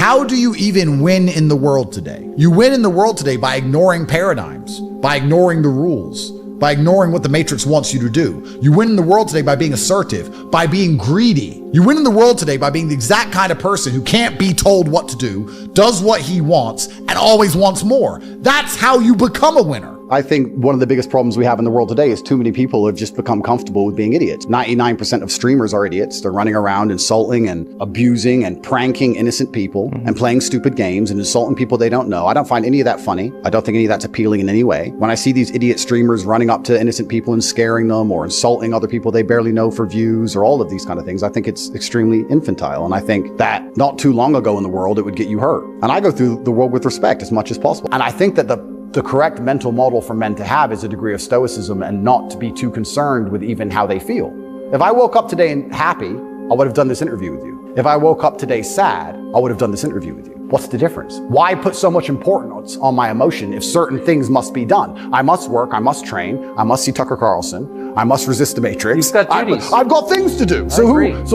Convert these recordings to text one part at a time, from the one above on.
How do you even win in the world today? You win in the world today by ignoring paradigms, by ignoring the rules, by ignoring what the Matrix wants you to do. You win in the world today by being assertive, by being greedy. You win in the world today by being the exact kind of person who can't be told what to do, does what he wants, and always wants more. That's how you become a winner. I think one of the biggest problems we have in the world today is too many people have just become comfortable with being idiots. 99% of streamers are idiots. They're running around insulting and abusing and pranking innocent people and playing stupid games and insulting people they don't know. I don't find any of that funny. I don't think any of that's appealing in any way. When I see these idiot streamers running up to innocent people and scaring them or insulting other people they barely know for views or all of these kind of things, I think it's extremely infantile. And I think that not too long ago in the world, it would get you hurt. And I go through the world with respect as much as possible. And I think that the correct mental model for men to have is a degree of stoicism and not to be too concerned with even how they feel. If I woke up today happy, I would have done this interview with you. If I woke up today sad, I would have done this interview with you. What's the difference? Why put so much importance on my emotion if certain things must be done? I must work, I must train, I must see Tucker Carlson, I must resist the Matrix. You've got duties. I've got things to do. So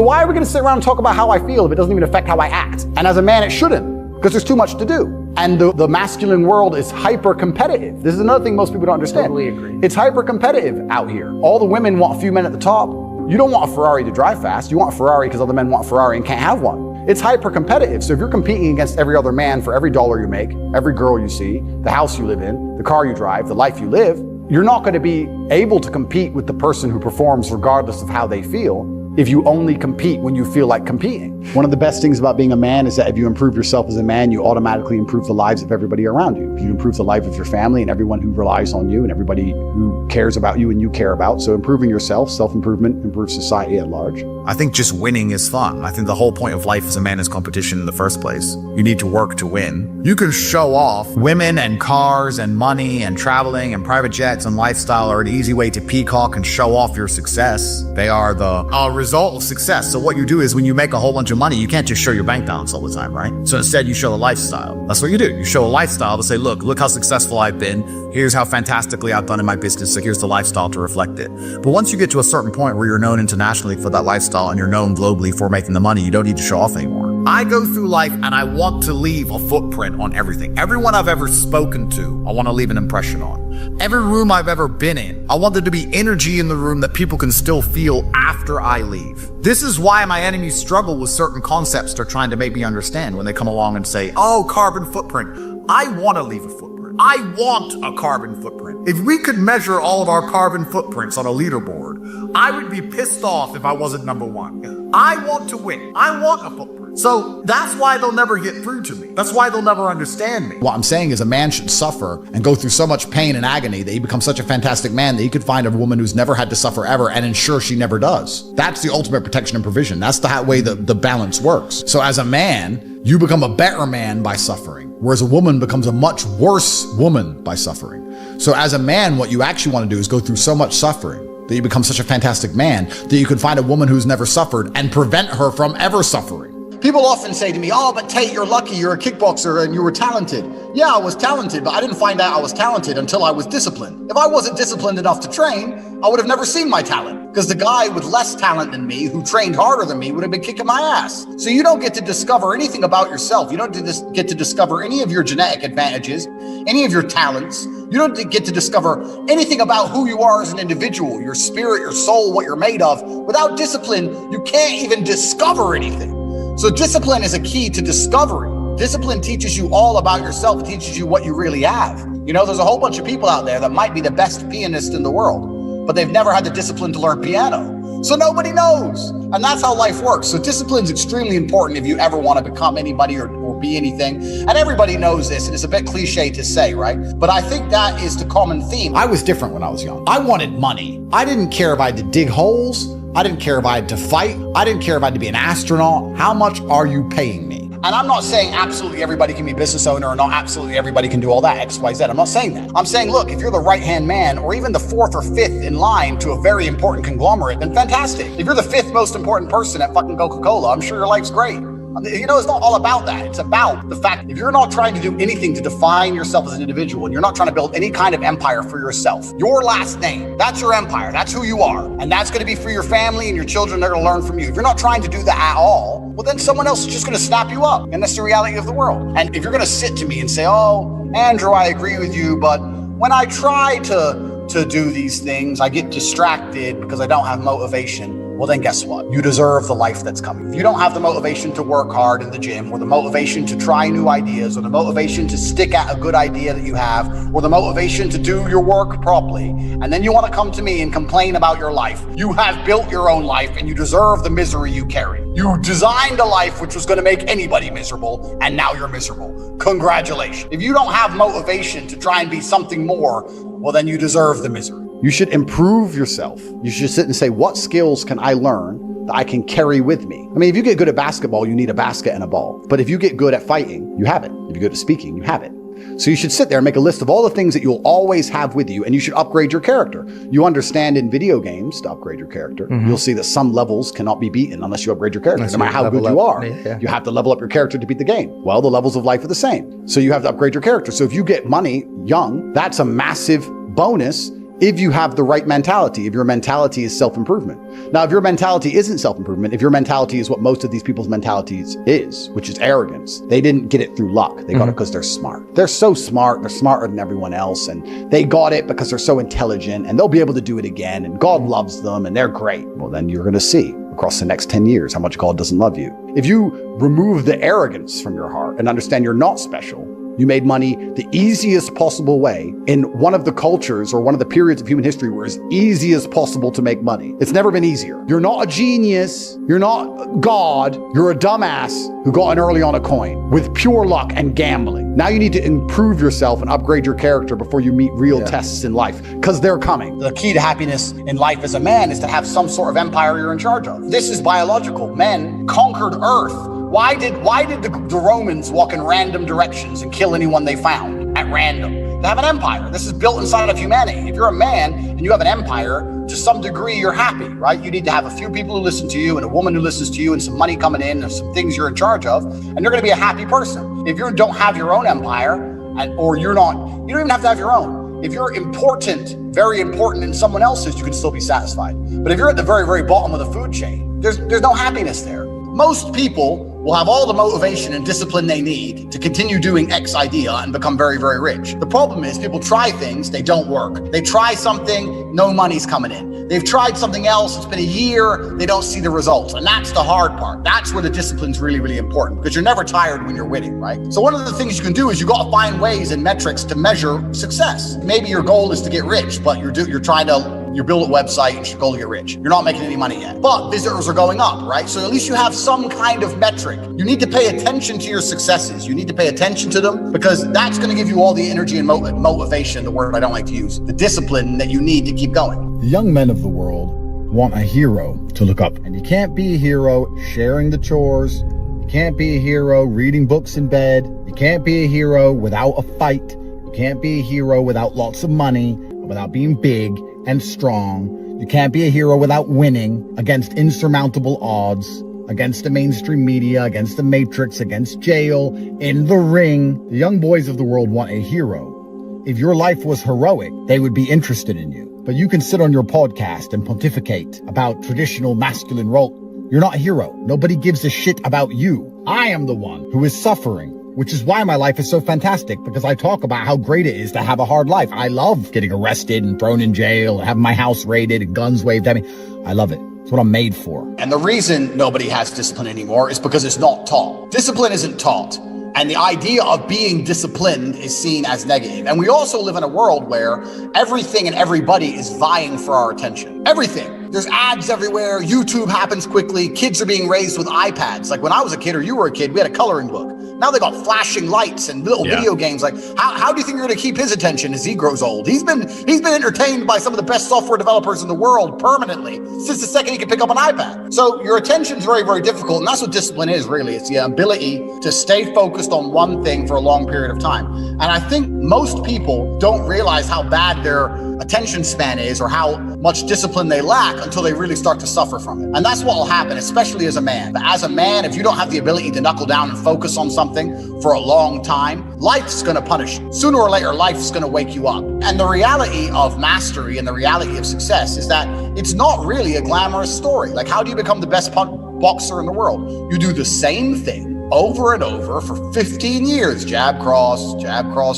why are we going to sit around and talk about how I feel if it doesn't even affect how I act? And as a man, it shouldn't. Because there's too much to do. And the masculine world is hyper-competitive. This is another thing most people don't understand. Totally agree. It's hyper-competitive out here. All the women want a few men at the top. You don't want a Ferrari to drive fast. You want a Ferrari because other men want a Ferrari and can't have one. It's hyper-competitive. So if you're competing against every other man for every dollar you make, every girl you see, the house you live in, the car you drive, the life you live, you're not going to be able to compete with the person who performs regardless of how they feel if you only compete when you feel like competing. One of the best things about being a man is that if you improve yourself as a man, you automatically improve the lives of everybody around you. You improve the life of your family and everyone who relies on you and everybody who cares about you and you care about. So improving yourself, self-improvement, improves society at large. I think just winning is fun. I think the whole point of life as a man is competition in the first place. You need to work to win. You can show off. Women and cars and money and traveling and private jets and lifestyle are an easy way to peacock and show off your success. They are the result of success. So what you do is when you make a whole bunch of money, you can't just show your bank balance all the time, right? So instead you show a lifestyle. That's what you do. You show a lifestyle to say, look how successful I've been. Here's how fantastically I've done in my business. So here's the lifestyle to reflect it. But once you get to a certain point where you're known internationally for that lifestyle and you're known globally for making the money, you don't need to show off anymore. I go through life and I want to leave a footprint on everything. Everyone I've ever spoken to, I want to leave an impression on. Every room I've ever been in, I want there to be energy in the room that people can still feel after I leave. This is why my enemies struggle with certain concepts they're trying to make me understand when they come along and say, oh, carbon footprint. I want to leave a footprint. I want a carbon footprint. If we could measure all of our carbon footprints on a leaderboard, I would be pissed off if I wasn't number one. I want to win. I want a footprint. So that's why they'll never get through to me. That's why they'll never understand me. What I'm saying is a man should suffer and go through so much pain and agony that he becomes such a fantastic man that he could find a woman who's never had to suffer ever and ensure she never does. That's the ultimate protection and provision. That's the way the balance works. So as a man, you become a better man by suffering, whereas a woman becomes a much worse woman by suffering. So as a man, what you actually want to do is go through so much suffering that you become such a fantastic man that you can find a woman who's never suffered and prevent her from ever suffering. People often say to me, oh, but Tate, you're lucky, you're a kickboxer and you were talented. Yeah, I was talented, but I didn't find out I was talented until I was disciplined. If I wasn't disciplined enough to train, I would have never seen my talent, because the guy with less talent than me, who trained harder than me, would have been kicking my ass. So you don't get to discover anything about yourself. You don't get to discover any of your genetic advantages, any of your talents. You don't get to discover anything about who you are as an individual, your spirit, your soul, what you're made of. Without discipline, you can't even discover anything. So discipline is a key to discovery. Discipline teaches you all about yourself. It teaches you what you really have. You know, there's a whole bunch of people out there that might be the best pianist in the world, but they've never had the discipline to learn piano. So nobody knows. And that's how life works. So discipline is extremely important if you ever want to become anybody or be anything. And everybody knows this, and it's a bit cliche to say, right? But I think that is the common theme. I was different when I was young. I wanted money. I didn't care if I had to dig holes. I didn't care if I had to fight. I didn't care if I had to be an astronaut. How much are you paying me? And I'm not saying absolutely everybody can be a business owner or not absolutely everybody can do all that, X, Y, Z. I'm not saying that. I'm saying, look, if you're the right-hand man or even the fourth or fifth in line to a very important conglomerate, then fantastic. If you're the fifth most important person at fucking Coca-Cola, I'm sure your life's great. It's not all about that. It's about the fact if you're not trying to do anything to define yourself as an individual, and you're not trying to build any kind of empire for yourself, your last name, that's your empire. That's who you are. And that's going to be for your family and your children. They're going to learn from you. If you're not trying to do that at all, well, then someone else is just going to snap you up. And that's the reality of the world. And if you're going to sit to me and say, oh, Andrew, I agree with you, but when I try to do these things, I get distracted because I don't have motivation. Well, then guess what? You deserve the life that's coming. If you don't have the motivation to work hard in the gym, or the motivation to try new ideas, or the motivation to stick at a good idea that you have, or the motivation to do your work properly, and then you want to come to me and complain about your life, you have built your own life and you deserve the misery you carry. You designed a life which was going to make anybody miserable, and now you're miserable. Congratulations. If you don't have motivation to try and be something more, well, then you deserve the misery. You should improve yourself. You should sit and say, what skills can I learn that I can carry with me? I mean, if you get good at basketball, you need a basket and a ball. But if you get good at fighting, you have it. If you're good at speaking, you have it. So you should sit there and make a list of all the things that you'll always have with you, and you should upgrade your character. You understand in video games to upgrade your character, you'll see that some levels cannot be beaten unless you upgrade your character. No matter how good you are, you have to level up your character to beat the game. Well, the levels of life are the same. So you have to upgrade your character. So if you get money young, that's a massive bonus if you have the right mentality, if your mentality is self-improvement. Now, if your mentality isn't self-improvement, if your mentality is what most of these people's mentalities is, which is arrogance, they didn't get it through luck. They got it because they're smart. They're so smart. They're smarter than everyone else. And they got it because they're so intelligent, and they'll be able to do it again. And God loves them and they're great. Well, then you're going to see across the next 10 years how much God doesn't love you. If you remove the arrogance from your heart and understand you're not special, you made money the easiest possible way in one of the cultures or one of the periods of human history where it's easy as possible to make money. It's never been easier. You're not a genius. You're not God. You're a dumbass who got in early on a coin with pure luck and gambling. Now you need to improve yourself and upgrade your character before you meet real tests in life, because they're coming. The key to happiness in life as a man is to have some sort of empire you're in charge of. This is biological. Men conquered Earth. Why did the Romans walk in random directions and kill anyone they found at random? They have an empire. This is built inside of humanity. If you're a man and you have an empire, to some degree, you're happy, right? You need to have a few people who listen to you and a woman who listens to you and some money coming in and some things you're in charge of, and you're going to be a happy person. If you don't have your own empire, or you don't even have to have your own. If you're important, very important in someone else's, you can still be satisfied. But if you're at the very, very bottom of the food chain, there's no happiness there. Most people will have all the motivation and discipline they need to continue doing X idea and become very, very rich. The problem is people try things, they don't work. They try something, no money's coming in. They've tried something else, it's been a year, they don't see the results. And that's the hard part. That's where the discipline's really, really important, because you're never tired when you're winning, right? So one of the things you can do is you got to find ways and metrics to measure success. Maybe your goal is to get rich, but you're trying to you build a website and it's your goal to get rich. You're not making any money yet, but visitors are going up, right? So at least you have some kind of metric. You need to pay attention to your successes. You need to pay attention to them, because that's going to give you all the energy and motivation, the word I don't like to use, the discipline that you need to keep going. The young men of the world want a hero to look up. And you can't be a hero sharing the chores. You can't be a hero reading books in bed. You can't be a hero without a fight. You can't be a hero without lots of money, without being big and strong. You can't be a hero without winning against insurmountable odds, against the mainstream media, against the Matrix, against jail, in the ring. The young boys of the world want a hero. If your life was heroic, they would be interested in you. But you can sit on your podcast and pontificate about traditional masculine role. You're not a hero. Nobody gives a shit about you. I am the one who is suffering, which is why my life is so fantastic, because I talk about how great it is to have a hard life. I love getting arrested and thrown in jail and having my house raided and guns waved at me. I love it. It's what I'm made for. And the reason nobody has discipline anymore is because it's not taught. Discipline isn't taught. And the idea of being disciplined is seen as negative. And we also live in a world where everything and everybody is vying for our attention. Everything. There's ads everywhere. YouTube happens quickly. Kids are being raised with iPads. Like when I was a kid or you were a kid, we had a coloring book. Now they got flashing lights and little video games. Like how do you think you're going to keep his attention as he grows old? He's been entertained by some of the best software developers in the world permanently since the second he could pick up an iPad. So your attention's very, very difficult. And that's what discipline is, really. It's the ability to stay focused on one thing for a long period of time. And I think most people don't realize how bad their attention span is, or how much discipline they lack until they really start to suffer from it. And that's what will happen, especially as a man. But as a man, if you don't have the ability to knuckle down and focus on something for a long time, life's going to punish you. Sooner or later, life's going to wake you up. And the reality of mastery and the reality of success is that it's not really a glamorous story. Like, how do you become the best boxer in the world? You do the same thing over and over for 15 years. Jab, cross,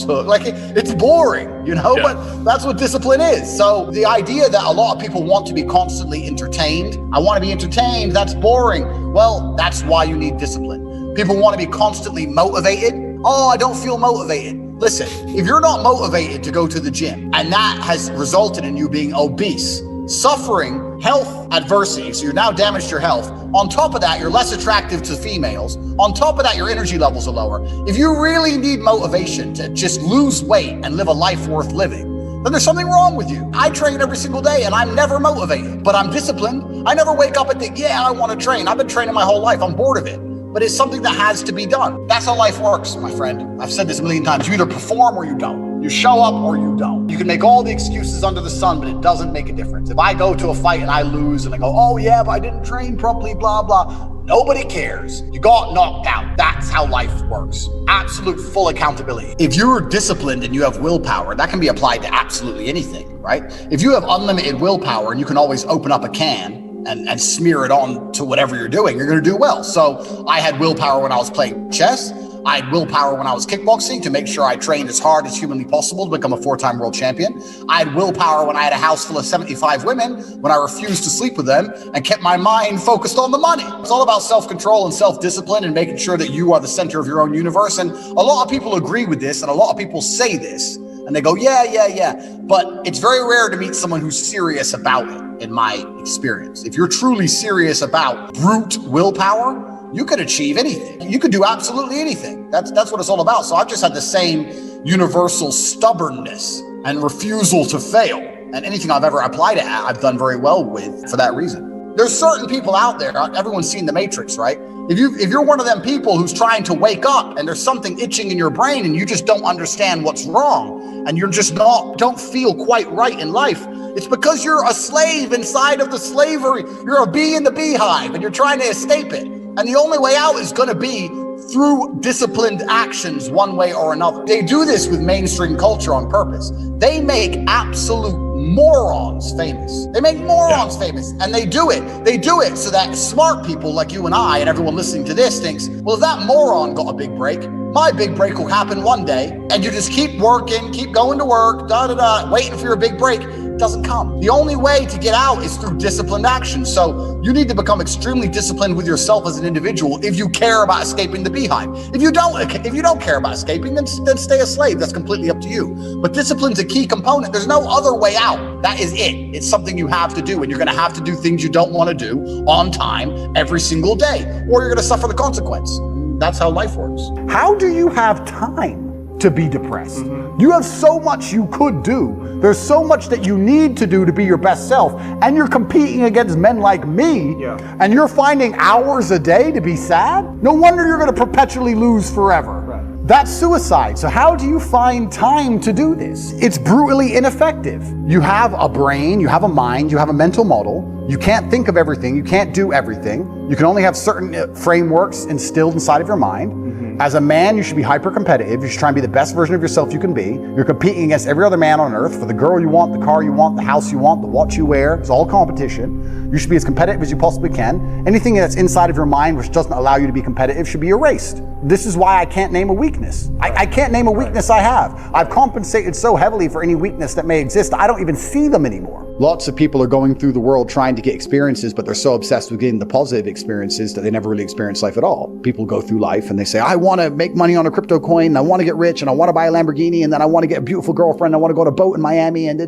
hook. Like, it's boring, you know, but that's what discipline is. So the idea that a lot of people want to be constantly entertained, I want to be entertained, that's boring. Well, that's why you need discipline. People want to be constantly motivated. Oh, I don't feel motivated. Listen, if you're not motivated to go to the gym and that has resulted in you being obese, suffering health adversity, so you're now damaged your health. On top of that, you're less attractive to females. On top of that, your energy levels are lower. If you really need motivation to just lose weight and live a life worth living, then there's something wrong with you. I train every single day and I'm never motivated, but I'm disciplined. I never wake up and think, yeah, I want to train. I've been training my whole life. I'm bored of it. But it's something that has to be done. That's how life works, my friend. I've said this a million times. You either perform or you don't. You show up or you don't. You can make all the excuses under the sun, but it doesn't make a difference. If I go to a fight and I lose and I go, oh yeah, but I didn't train properly, blah, blah. Nobody cares. You got knocked out. That's how life works. Absolute full accountability. If you're disciplined and you have willpower, that can be applied to absolutely anything, right? If you have unlimited willpower and you can always open up a can and smear it on to whatever you're doing, you're going to do well. So I had willpower when I was playing chess. I had willpower when I was kickboxing to make sure I trained as hard as humanly possible to become a 4-time world champion. I had willpower when I had a house full of 75 women, when I refused to sleep with them and kept my mind focused on the money. It's all about self-control and self-discipline and making sure that you are the center of your own universe. And a lot of people agree with this and a lot of people say this and they go, yeah. But it's very rare to meet someone who's serious about it, in my experience. If you're truly serious about brute willpower, you could achieve anything. You could do absolutely anything. That's what it's all about. So I've just had the same universal stubbornness and refusal to fail. And anything I've ever applied it at, I've done very well with for that reason. There's certain people out there, everyone's seen The Matrix, right? If you're one of them people who's trying to wake up and there's something itching in your brain and you just don't understand what's wrong and you're just don't feel quite right in life, it's because you're a slave inside of the slavery. You're a bee in the beehive and you're trying to escape it. And the only way out is going to be through disciplined actions one way or another. They do this with mainstream culture on purpose. They make absolute morons famous. They make morons famous, and they do it. They do it so that smart people like you and I and everyone listening to this thinks, well, if that moron got a big break, my big break will happen one day. And you just keep working, keep going to work, waiting for your big break. It doesn't come. The only way to get out is through disciplined action. So you need to become extremely disciplined with yourself as an individual if you care about escaping the beehive. If you don't care about escaping, then stay a slave. That's completely up to you. But discipline's a key component. There's no other way out. That is it. It's something you have to do, and you're going to have to do things you don't want to do on time every single day, or you're going to suffer the consequence. That's how life works. How do you have time to be depressed? You have so much you could do. There's so much that you need to do to be your best self, and you're competing against men like me, and you're finding hours a day to be sad? No wonder you're going to perpetually lose forever. That's suicide. So how do you find time to do this? It's brutally ineffective. You have a brain, you have a mind, you have a mental model. You can't think of everything, you can't do everything. You can only have certain frameworks instilled inside of your mind. As a man, you should be hyper-competitive. You should try and be the best version of yourself you can be. You're competing against every other man on earth for the girl you want, the car you want, the house you want, the watch you wear. It's all competition. You should be as competitive as you possibly can. Anything that's inside of your mind which doesn't allow you to be competitive should be erased. This is why I can't name a weakness. I can't name a weakness I have. I've compensated so heavily for any weakness that may exist, I don't even see them anymore. Lots of people are going through the world trying to get experiences, but they're so obsessed with getting the positive experiences that they never really experience life at all. People go through life and they say, I want to make money on a crypto coin, and I want to get rich, and I want to buy a Lamborghini, and then I want to get a beautiful girlfriend, I want to go on a boat in Miami, and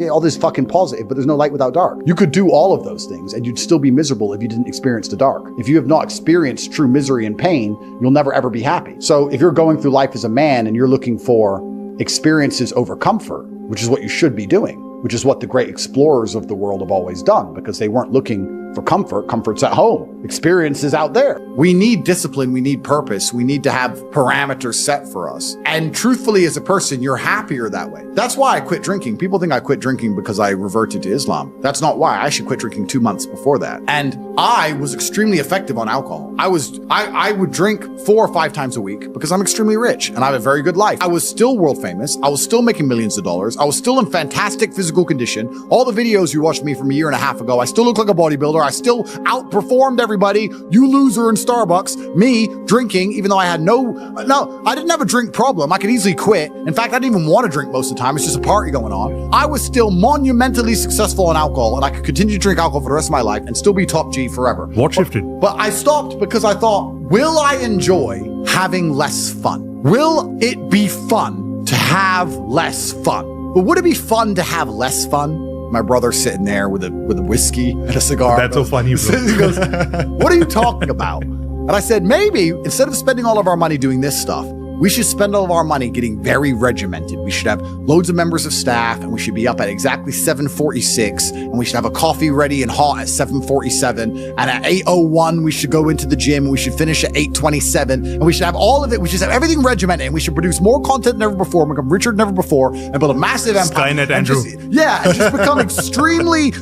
all this fucking positive, but there's no light without dark. You could do all of those things and you'd still be miserable if you didn't experience the dark. If you have not experienced true misery and pain, you'll never ever be happy. So if you're going through life as a man and you're looking for experiences over comfort, which is what you should be doing, which is what the great explorers of the world have always done, because they weren't looking For comfort, comfort's at home. Experience is out there. We need discipline. We need purpose. We need to have parameters set for us. And truthfully, as a person, you're happier that way. That's why I quit drinking. People think I quit drinking because I reverted to Islam. That's not why. I actually quit drinking 2 months before that. And I was extremely effective on alcohol. I would drink 4 or 5 times a week because I'm extremely rich and I have a very good life. I was still world famous. I was still making millions of dollars. I was still in fantastic physical condition. All the videos you watched me from a year and a half ago, I still look like a bodybuilder. I still outperformed everybody. You loser in Starbucks. Me drinking, even though I had I didn't have a drink problem. I could easily quit. In fact, I didn't even want to drink most of the time. It's just a party going on. I was still monumentally successful in alcohol and I could continue to drink alcohol for the rest of my life and still be top G forever. What shifted? But I stopped because I thought, will I enjoy having less fun? Will it be fun to have less fun? But would it be fun to have less fun? My brother's sitting there with a whiskey and a cigar. That's so funny, bro. He goes, what are you talking about? And I said, maybe instead of spending all of our money doing this stuff, we should spend all of our money getting very regimented. We should have loads of members of staff and we should be up at exactly 7:46 and we should have a coffee ready and hot at 7:47 and at 8:01 we should go into the gym and we should finish at 8:27 and we should have all of it. We should have everything regimented and we should produce more content than ever before and become richer than ever before and build a massive empire. Skynet, Andrew. And just become extremely,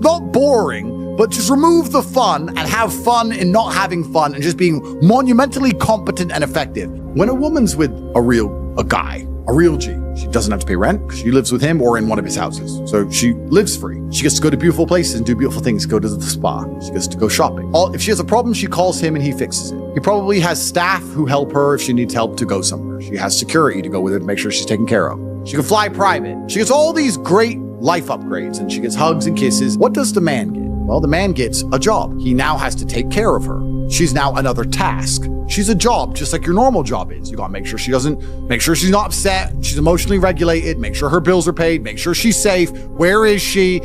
not boring, but just remove the fun and have fun in not having fun and just being monumentally competent and effective. When a woman's with a guy, a real G, she doesn't have to pay rent because she lives with him or in one of his houses. So she lives free. She gets to go to beautiful places and do beautiful things, go to the spa. She gets to go shopping. If she has a problem, she calls him and he fixes it. He probably has staff who help her if she needs help to go somewhere. She has security to go with her to make sure she's taken care of. She can fly private. She gets all these great life upgrades and she gets hugs and kisses. What does the man get? Well, the man gets a job. He now has to take care of her. She's now another task. She's a job, just like your normal job is. You gotta make sure she's not upset, she's emotionally regulated, make sure her bills are paid, make sure she's safe. Where is she?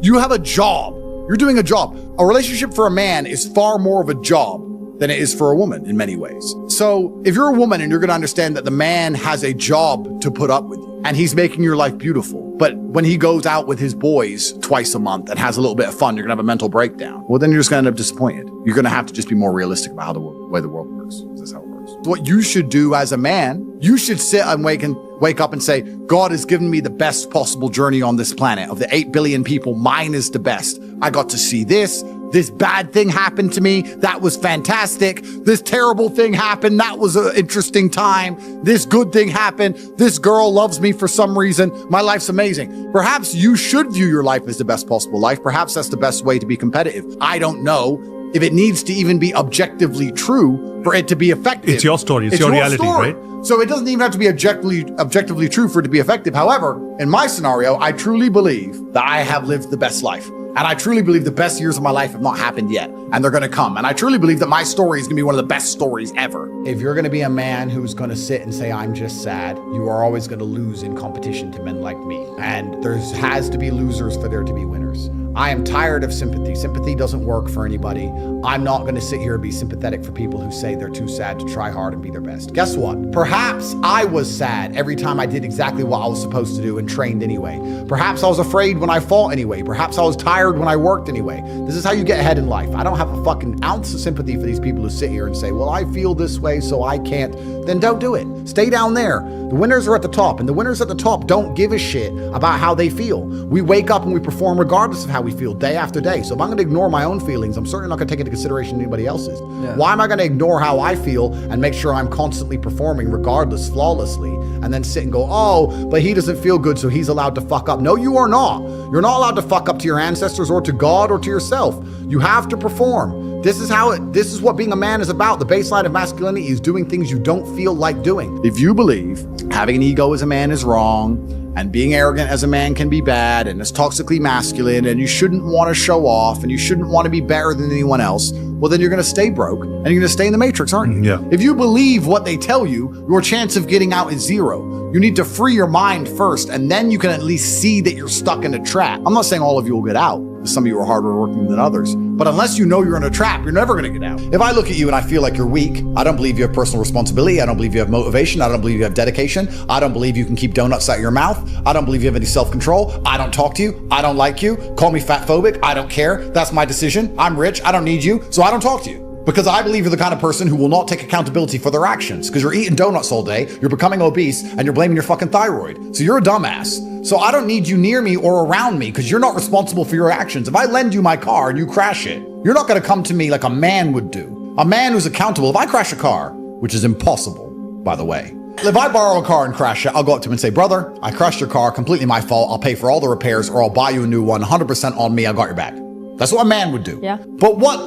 You have a job. You're doing a job. A relationship for a man is far more of a job than it is for a woman in many ways. So if you're a woman and you're gonna understand that the man has a job to put up with you, and he's making your life beautiful, but when he goes out with his boys twice a month and has a little bit of fun, you're gonna have a mental breakdown. Well, then you're just gonna end up disappointed. You're gonna have to just be more realistic about how the way the world works. That's how it works. What you should do as a man, you should sit and wake up and say, God has given me the best possible journey on this planet. Of the 8 billion people, mine is the best. I got to see this. This bad thing happened to me. That was fantastic. This terrible thing happened. That was an interesting time. This good thing happened. This girl loves me for some reason. My life's amazing. Perhaps you should view your life as the best possible life. Perhaps that's the best way to be competitive. I don't know if it needs to even be objectively true for it to be effective. It's your story. It's your reality, story. right? So it doesn't even have to be objectively true for it to be effective. However, in my scenario, I truly believe that I have lived the best life. And I truly believe the best years of my life have not happened yet, and they're gonna come. And I truly believe that my story is gonna be one of the best stories ever. If you're gonna be a man who's gonna sit and say, I'm just sad, you are always gonna lose in competition to men like me. And there has to be losers for there to be winners. I am tired of sympathy. Sympathy doesn't work for anybody. I'm not going to sit here and be sympathetic for people who say they're too sad to try hard and be their best. Guess what? Perhaps I was sad every time I did exactly what I was supposed to do and trained anyway. Perhaps I was afraid when I fought anyway. Perhaps I was tired when I worked anyway. This is how you get ahead in life. I don't have a fucking ounce of sympathy for these people who sit here and say, well, I feel this way, so I can't. Then don't do it. Stay down there. The winners are at the top, and the winners at the top don't give a shit about how they feel. We wake up and we perform regardless of how we feel day after day. So if I'm going to ignore my own feelings, I'm certainly not going to take into consideration anybody else's. Yeah. Why am I going to ignore how I feel and make sure I'm constantly performing regardless, flawlessly, and then sit and go, oh, but he doesn't feel good, so he's allowed to fuck up. No, you are not. You're not allowed to fuck up to your ancestors or to God or to yourself. You have to perform. This is what being a man is about. The baseline of masculinity is doing things you don't feel like doing. If you believe having an ego as a man is wrong, and being arrogant as a man can be bad, and it's toxically masculine, and you shouldn't want to show off, and you shouldn't want to be better than anyone else, well, then you're going to stay broke, and you're going to stay in the matrix, aren't you? Yeah. If you believe what they tell you, your chance of getting out is zero. You need to free your mind first, and then you can at least see that you're stuck in a trap. I'm not saying all of you will get out. Some of you are harder working than others. But unless you know you're in a trap, you're never going to get out. If I look at you and I feel like you're weak, I don't believe you have personal responsibility. I don't believe you have motivation. I don't believe you have dedication. I don't believe you can keep donuts out of your mouth. I don't believe you have any self-control. I don't talk to you. I don't like you. Call me fat phobic. I don't care. That's my decision. I'm rich. I don't need you. So I don't talk to you. Because I believe you're the kind of person who will not take accountability for their actions. Because you're eating donuts all day, you're becoming obese, and you're blaming your fucking thyroid. So you're a dumbass. So I don't need you near me or around me because you're not responsible for your actions. If I lend you my car and you crash it, you're not going to come to me like a man would do. A man who's accountable. If I crash a car, which is impossible, by the way. If I borrow a car and crash it, I'll go up to him and say, brother, I crashed your car, completely my fault. I'll pay for all the repairs or I'll buy you a new one, 100% on me. I got your back. That's what a man would do. Yeah. But what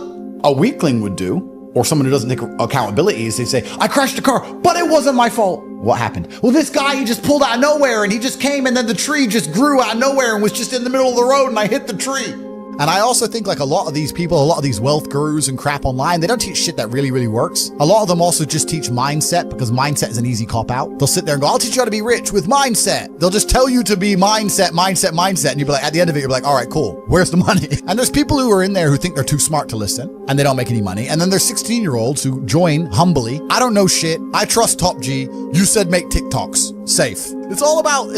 a weakling would do, or someone who doesn't take accountability, is they say, I crashed a car, but it wasn't my fault. What happened? Well, this guy, he just pulled out of nowhere and he just came and then the tree just grew out of nowhere and was just in the middle of the road and I hit the tree. And I also think like a lot of these people, a lot of these wealth gurus and crap online, they don't teach shit that really, really works. A lot of them also just teach mindset because mindset is an easy cop out. They'll sit there and go, I'll teach you how to be rich with mindset. They'll just tell you to be mindset. And you'll be like, at the end of it, you'll be like, all right, cool. Where's the money? And there's people who are in there who think they're too smart to listen and they don't make any money. And then there's 16-year-olds who join humbly. I don't know shit. I trust Top G. You said make TikToks. Safe. It's all about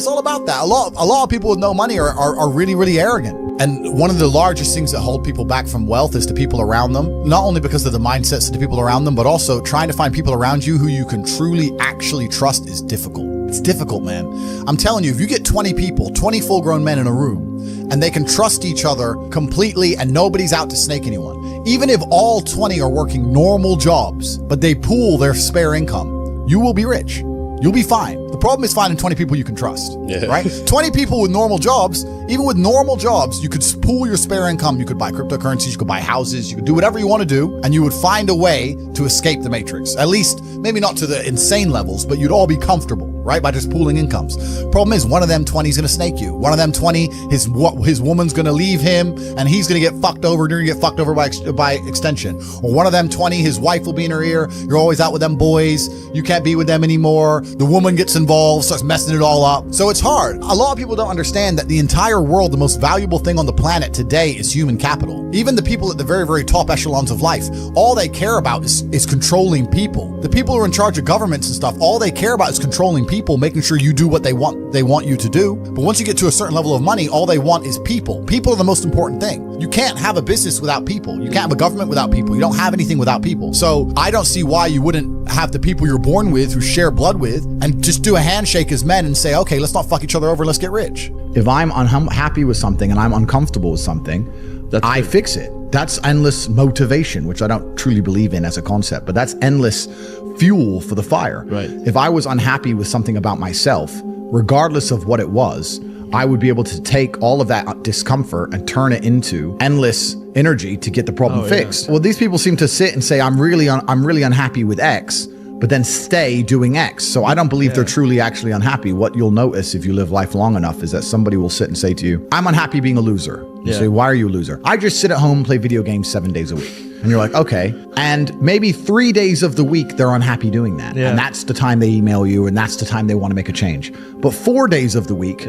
that. A lot of people with no money are really, really arrogant. And one of the largest things that hold people back from wealth is the people around them, not only because of the mindsets of the people around them, but also trying to find people around you who you can truly actually trust is difficult. It's difficult, man. I'm telling you, if you get 20 people, 20 full-grown men in a room, and they can trust each other completely and nobody's out to snake anyone, even if all 20 are working normal jobs, but they pool their spare income, you will be rich. You'll be fine. The problem is finding 20 people you can trust, right? 20 people with normal jobs, even with normal jobs, you could pool your spare income. You could buy cryptocurrencies, you could buy houses, you could do whatever you want to do, and you would find a way to escape the matrix. At least, maybe not to the insane levels, but you'd all be comfortable, right? By just pooling incomes. Problem is, one of them 20 is going to snake you. One of them 20, his woman's going to leave him, and he's going to get fucked over, and you're going to get fucked over by extension. Or one of them 20, his wife will be in her ear, you're always out with them boys, you can't be with them anymore, the woman gets involved, starts messing it all up. So it's hard. A lot of people don't understand that the entire world, the most valuable thing on the planet today is human capital. Even the people at the very, very top echelons of life, all they care about is controlling people. The people who are in charge of governments and stuff, all they care about is controlling people, making sure you do what they want you to do. But once you get to a certain level of money, all they want is people. People are the most important thing. You can't have a business without people. You can't have a government without people. You don't have anything without people. So I don't see why you wouldn't have the people you're born with, who share blood with, and just do a handshake as men and say, okay, let's not fuck each other over, let's get rich. If I'm unhappy with something and I'm uncomfortable with something, I fix it. That's endless motivation, which I don't truly believe in as a concept, but that's endless fuel for the fire. Right. If I was unhappy with something about myself, regardless of what it was, I would be able to take all of that discomfort and turn it into endless energy to get the problem fixed. Yeah. Well, these people seem to sit and say, I'm really unhappy with X, but then stay doing X. So I don't believe they're truly actually unhappy. What you'll notice if you live life long enough is that somebody will sit and say to you, I'm unhappy being a loser. You say, why are you a loser? I just sit at home and play video games 7 days a week. And you're like, okay. And maybe 3 days of the week, they're unhappy doing that. Yeah. And that's the time they email you, and that's the time they want to make a change. But 4 days of the week,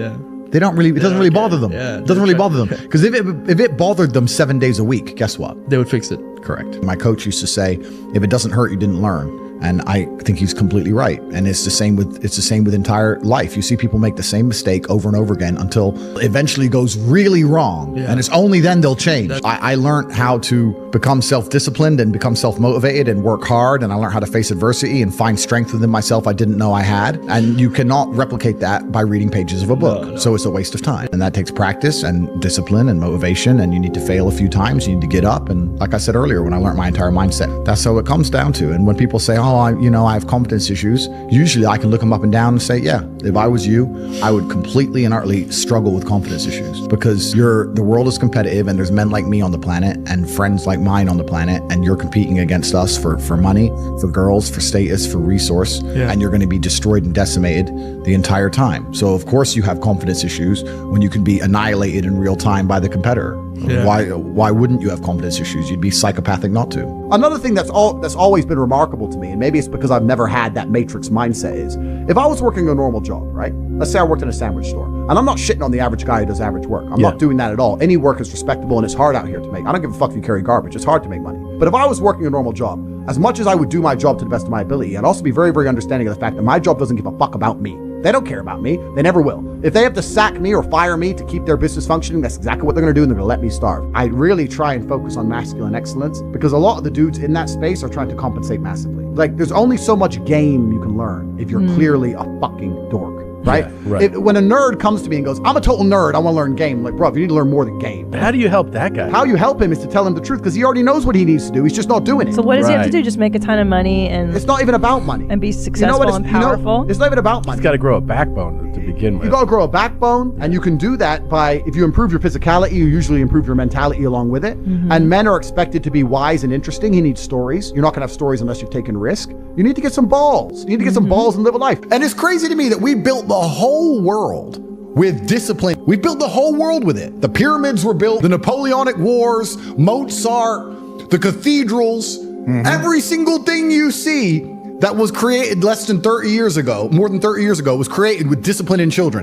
they don't really, it doesn't really bother them. It doesn't really bother them. Because if it bothered them 7 days a week, guess what? They would fix it. Correct. My coach used to say, if it doesn't hurt, you didn't learn. And I think he's completely right. And it's the same with entire life. You see people make the same mistake over and over again until eventually it goes really wrong. Yeah. And it's only then they'll change. I learned how to become self-disciplined and become self-motivated and work hard. And I learned how to face adversity and find strength within myself I didn't know I had. And you cannot replicate that by reading pages of a book. No. So it's a waste of time. And that takes practice and discipline and motivation. And you need to fail a few times. You need to get up. And like I said earlier, when I learned my entire mindset, that's how it comes down to. And when people say, oh, I have confidence issues, usually I can look them up and down and say, yeah, if I was you, I would completely and utterly struggle with confidence issues, because the world is competitive and there's men like me on the planet and friends like mine on the planet, and you're competing against us for money, for girls, for status, for resource, and you're going to be destroyed and decimated the entire time. So of course you have confidence issues when you can be annihilated in real time by the competitor. Yeah. Why wouldn't you have confidence issues? You'd be psychopathic not to. Another thing that's always been remarkable to me, and maybe it's because I've never had that matrix mindset, is if I was working a normal job, right? Let's say I worked in a sandwich store. And I'm not shitting on the average guy who does average work. I'm not doing that at all. Any work is respectable and it's hard out here to make. I don't give a fuck if you carry garbage. It's hard to make money. But if I was working a normal job, as much as I would do my job to the best of my ability, I'd also be very, very understanding of the fact that my job doesn't give a fuck about me. They don't care about me. They never will. If they have to sack me or fire me to keep their business functioning, that's exactly what they're going to do, and they're going to let me starve. I really try and focus on masculine excellence because a lot of the dudes in that space are trying to compensate massively. Like, there's only so much game you can learn if you're clearly a fucking dork. Right? Yeah, right. When a nerd comes to me and goes, I'm a total nerd, I want to learn game. I'm like, bro, you need to learn more than game. How do you help that guy? How you help him is to tell him the truth because he already knows what he needs to do. He's just not doing it. So what does he have to do? Just make a ton of money and it's not even about money. And be successful and powerful? It's not even about money. He's got to grow a backbone to begin with. You got to grow a backbone, and you can do that by, if you improve your physicality, you usually improve your mentality along with it. And men are expected to be wise and interesting. He needs stories. You're not going to have stories unless you've taken risk. You need to get some balls. You need to get some balls and live a life. And it's crazy to me that we built the whole world with discipline. We built the whole world with it. The pyramids were built, the Napoleonic Wars, Mozart, the cathedrals, every single thing you see that was created less than 30 years ago, more than 30 years ago, was created with discipline in children.